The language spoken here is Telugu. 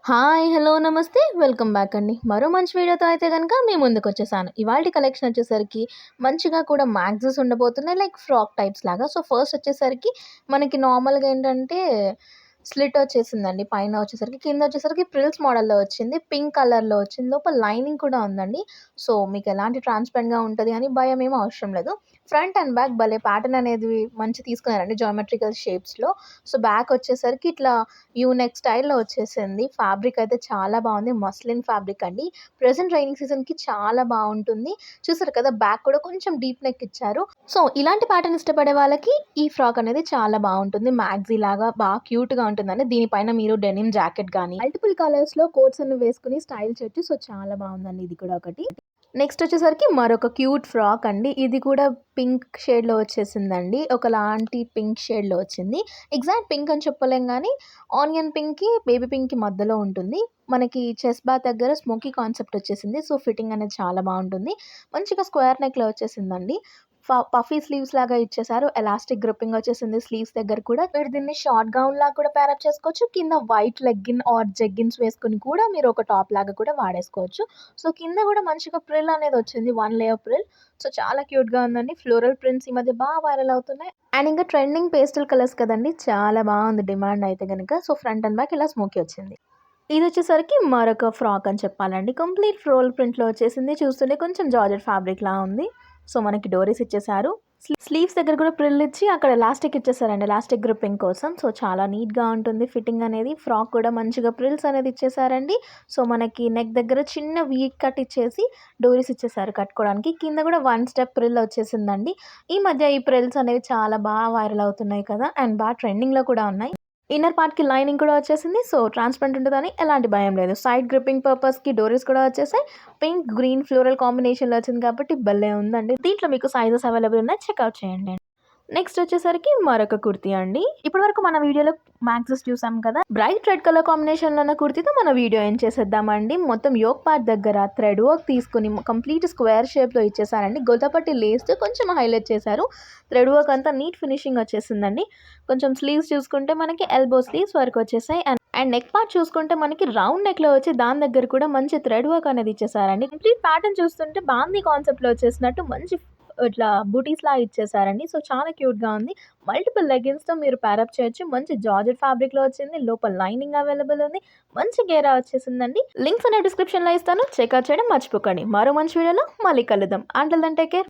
హాయ్! హలో! నమస్తే. వెల్కమ్ బ్యాక్ అండి. మరో మంచి వీడియోతో అయితే గనక మీ ముందుకొచ్చేసాను. ఇవాల్టి కలెక్షన్ వచ్చేసరికి మంచిగా కూడా మ్యాక్సీస్ ఉండబోతున్నాయి. లైక్ ఫ్రాక్ టైప్స్ లాగా. సో, ఫస్ట్ వచ్చేసరికి మనకి నార్మల్‌గా ఏంటంటే స్లిట్ వచ్చేసిందండి. పైన వచ్చేసరికి, కింద వచ్చేసరికి ఫ్రిల్స్ మోడల్‌లో వచ్చింది. పింక్ కలర్‌లో వచ్చింది. లోపల లైనింగ్ కూడా ఉందండి. సో, మీకు ఎలాంటి ట్రాన్స్‌పరెంట్‌గా ఉంటది అని భయమేమి అవసరం లేదు. ఫ్రంట్ అండ్ బ్యాక్ భలే ప్యాటర్న్ అనేది మంచిగా తీసుకున్నారండి జామెట్రికల్ షేప్స్‌లో. సో, బ్యాక్ వచ్చేసరికి ఇట్లా యూ నెక్ స్టైల్‌లో వచ్చేసింది. ఫ్యాబ్రిక్ అయితే చాలా బావుంది. మస్లిన్ ఫ్యాబ్రిక్ అండి. ప్రెజెంట్ రైనింగ్ సీజన్‌కి చాలా బావుంటుంది. చూసారు కదా! బ్యాక్ కూడా కొంచెం డీప్ నెక్ ఇచ్చారు. సో, ఇలాంటి ప్యాటర్న్ ఇష్టపడే వాళ్ళకి ఈ ఫ్రాక్ అనేది చాలా బావుంటుంది. మ్యాక్సీ లాగా క్యూట్‌గా ఉంటుందండి. దీనిపైన మీరు డెనిమ్ జాకెట్ గాని, మల్టిపుల్ కలర్స్‌లో కోట్స్ అన్ని వేసుకొని స్టైల్ చేయొచ్చు. సో, చాలా బావుందండి ఇది కూడా ఒకటి. నెక్స్ట్ వచ్చేసరికి మరొక క్యూట్ ఫ్రాక్ అండి. ఇది కూడా పింక్ షేడ్‌లో వచ్చేసిందండి. ఒకలాంటి పింక్ షేడ్‌లో వచ్చింది. ఎగ్జాక్ట్ పింక్ అని చెప్పలేం గానీ, ఆనియన్ పింక్‌కి, బేబీ పింక్‌కి మధ్యలో ఉంటుంది. మనకి చెస్ట్ బార్ దగ్గర స్మోకీ కాన్సెప్ట్ వచ్చేసింది. సో, ఫిట్టింగ్ అనేది చాలా బావుంటుంది. మంచిగా స్క్వేర్ నెక్‌లో వచ్చేసిందండి. పఫీ స్లీవ్స్ లాగా ఇచ్చేసారు. ఎలాస్టిక్ గ్రిప్పింగ్ వచ్చేసింది స్లీవ్స్ దగ్గర కూడా. మీరు దీన్ని షార్ట్ గౌన్‌లాగా కూడా పేరప్ చేసుకోవచ్చు. కింద వైట్ లెగ్గిన్ ఆర్ జెగ్గిన్స్ వేసుకొని కూడా మీరు ఒక టాప్ లాగా కూడా వాడేసుకోవచ్చు. సో, కింద కూడా మంచిగా ప్రిల్ అనేది వచ్చింది. 1 లేయర్ ప్రిల్. సో, చాలా క్యూట్‌గా ఉందండి. ఫ్లోరల్ ప్రింట్స్ ఈ మధ్య వైరల్ అవుతున్నాయి. అండ్ ఇంకా ట్రెండింగ్ పేస్టల్ కలర్స్ కదండీ! చాలా బావుంది డిమాండ్ అయితే గనక. సో, ఫ్రంట్ అండ్ బ్యాక్ ఇలా స్మోకీ వచ్చింది. ఇదొచ్చేసరికి మరొక ఫ్రాక్ అని చెప్పాలండి. కంప్లీట్ ఫ్లోరల్ ప్రింట్‌లో వచ్చేసింది. చూస్తుంటే కొంచెం జార్జెట్ ఫ్యాబ్రిక్‌లా ఉంది. సో, మనకి డోరీస్ ఇచ్చేసారు. స్లీవ్స్ దగ్గర కూడా ప్రిల్ ఇచ్చి అక్కడ ఎలాస్టిక్ ఇచ్చేసారండి. ఎలాస్టిక్ గ్రిప్పింగ్ కోసం. సో, చాలా నీట్‌గా ఉంటుంది ఫిట్టింగ్ అనేది. ఫ్రాక్ కూడా మంచిగా ప్రిల్స్ అనేది ఇచ్చేసారండి. సో, మనకి నెక్ దగ్గర చిన్న వీ కట్ ఇచ్చేసి డోరీస్ ఇచ్చేసారు కట్టుకోవడానికి. కింద కూడా 1 స్టెప్ ప్రిల్ వచ్చేసిందండి. ఈ మధ్య ఈ ప్రిల్స్ అనేవి చాలా వైరల్ అవుతున్నాయి కదా! అండ్ ట్రెండింగ్‌లో కూడా ఉన్నాయి. ఇన్నర్ పార్ట్‌కి లైనింగ్ కూడా వచ్చేసింది. సో, ట్రాన్స్‌పరెంట్ ఉంటదని ఎలాంటి భయం లేదు. సైడ్ గ్రిప్పింగ్ పర్పస్‌కి డోరీస్ కూడా వచ్చేసాయి. పింక్, గ్రీన్ ఫ్లోరల్ కాంబినేషన్‌లో వచ్చింది కాబట్టి భలే ఉందండి. దీంట్లో మీకు సైజెస్ అవైలబుల్ ఉన్నాయి. చెక్‌ఔట్ చేయండి. నెక్స్ట్ వచ్చేసరికి మరొక కుర్తీ అండి. ఇప్పటివరకు మన వీడియోలో మ్యాక్సీస్ చూసాం కదా! బ్రైట్ రెడ్ కలర్ కాంబినేషన్‌లో ఉన్న కుర్తీతో మన వీడియో ఎండ్ చేసేద్దామండి. మొత్తం యోక్ పార్ట్ దగ్గర థ్రెడ్ వర్క్ తీసుకొని కంప్లీట్ స్క్వేర్ షేప్‌లో ఇచ్చేసారండి. గొల్లపట్టి లేస్‌తో కొంచెం హైలైట్ చేశారు. థ్రెడ్ వర్క్ అంతా నీట్ ఫినిషింగ్ వచ్చేసిందండి. కొంచెం స్లీవ్స్ చూసుకుంటే మనకి ఎల్బో స్లీవ్స్ వరకు వచ్చేసాయి. అండ్ నెక్ పార్ట్ చూసుకుంటే మనకి రౌండ్ నెక్‌లో వచ్చి దాని దగ్గర కూడా మంచి థ్రెడ్ వర్క్ అనేది ఇచ్చేసారండి. కంప్లీట్ ప్యాటర్న్ చూస్తుంటే బాందీ కాన్సెప్ట్‌లో వచ్చేసినట్టు మంచి ఇట్లా బూటీస్‌లాగా ఇచ్చేసారండి. సో, చాలా క్యూట్‌గా ఉంది. మల్టిపుల్ లెగ్గిన్స్‌తో మీరు పేరప్ చేయొచ్చు. మంచి జార్జెట్ ఫ్యాబ్రిక్‌లో వచ్చింది. లోపల లైనింగ్ అవైలబుల్ ఉంది. మంచి గేరా వచ్చేసిందండి. లింక్స్ అనేవి డిస్క్రిప్షన్‌లో ఇస్తాను. చెక్‌ఔట్ చేయడం మర్చిపోకండి. మరో మంచి వీడియోలో మళ్ళీ కలుద్దాం. Until then take care.